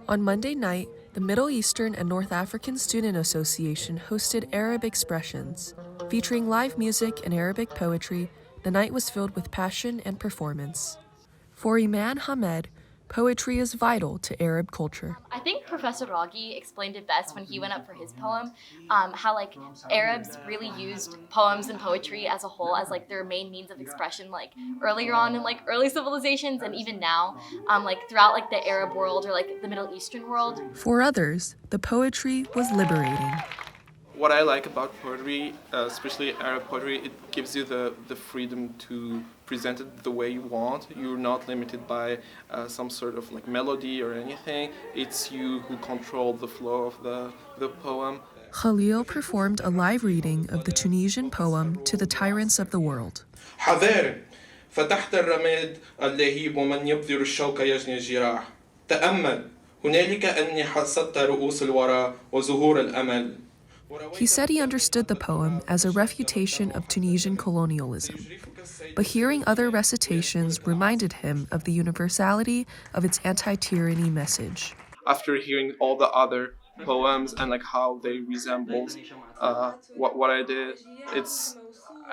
On Monday night, the Middle Eastern and North African Student Association hosted Arab Expressions. Featuring live music and Arabic poetry, the night was filled with passion and performance. For Iman Hamed, poetry is vital to Arab culture. I think Professor Raghi explained it best when he went up for his poem, how Arabs really used poems and poetry as a whole as their main means of expression, earlier on in early civilizations, and even now, throughout the Arab world or the Middle Eastern world. For others, the poetry was liberating. What I like about poetry, especially Arab poetry, it gives you the freedom to present it the way you want. You're not limited by some sort of melody or anything. It's you who control the flow of the poem. Khalil performed a live reading of the Tunisian poem To the Tyrants of the World. حذار فتحت الرماد اللهيب ومن يبذر الشوك يجني الجراح تأمل هنالك أني حصدت رؤوس الورى وزهور الأمل. He said he understood the poem as a refutation of Tunisian colonialism, but hearing other recitations reminded him of the universality of its anti-tyranny message. After hearing all the other poems and how they resembled what I did,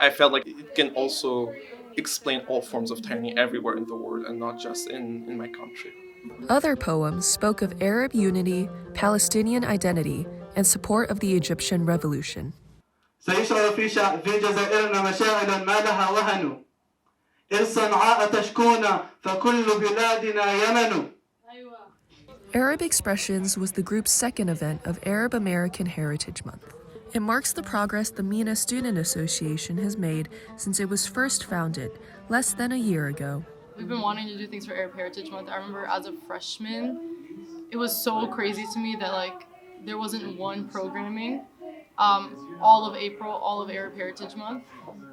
I felt like it can also explain all forms of tyranny everywhere in the world and not just in my country. Other poems spoke of Arab unity, Palestinian identity, and support of the Egyptian revolution. سيشعر في جزائرنا مشاعل ما لها وهن إذ صنعاء تشكون فكل بلادنا يمن. Arab Expressions was the group's second event of Arab American Heritage Month. It marks the progress the MENA Student Association has made since it was first founded, less than a year ago. We've been wanting to do things for Arab Heritage Month. I remember as a freshman, it was so crazy to me that there wasn't one programming all of April, all of Arab Heritage Month.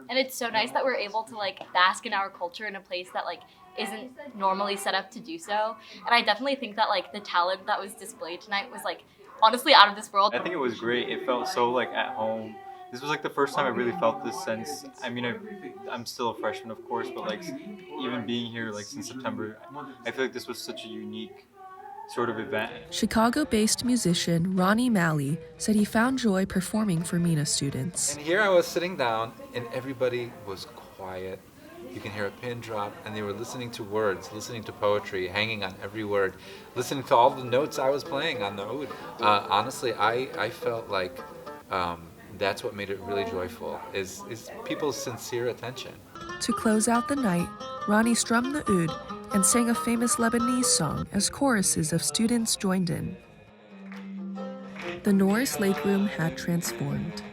And it's so nice that we're able to bask in our culture in a place that isn't normally set up to do so. And I definitely think that the talent that was displayed tonight was honestly out of this world. I think it was great. It felt so at home. This was the first time I really felt this sense. I mean, I'm still a freshman, of course, but even being here since September, I feel this was such a unique sort of event. Chicago-based musician Ronnie Malley said he found joy performing for MENA students. And here I was sitting down and everybody was quiet. You can hear a pin drop and they were listening to words, listening to poetry, hanging on every word, listening to all the notes I was playing on the oud. Honestly, I felt that's what made it really joyful, is people's sincere attention. To close out the night, Ronnie strummed the oud and sang a famous Lebanese song as choruses of students joined in. The Norris Lake Room had transformed.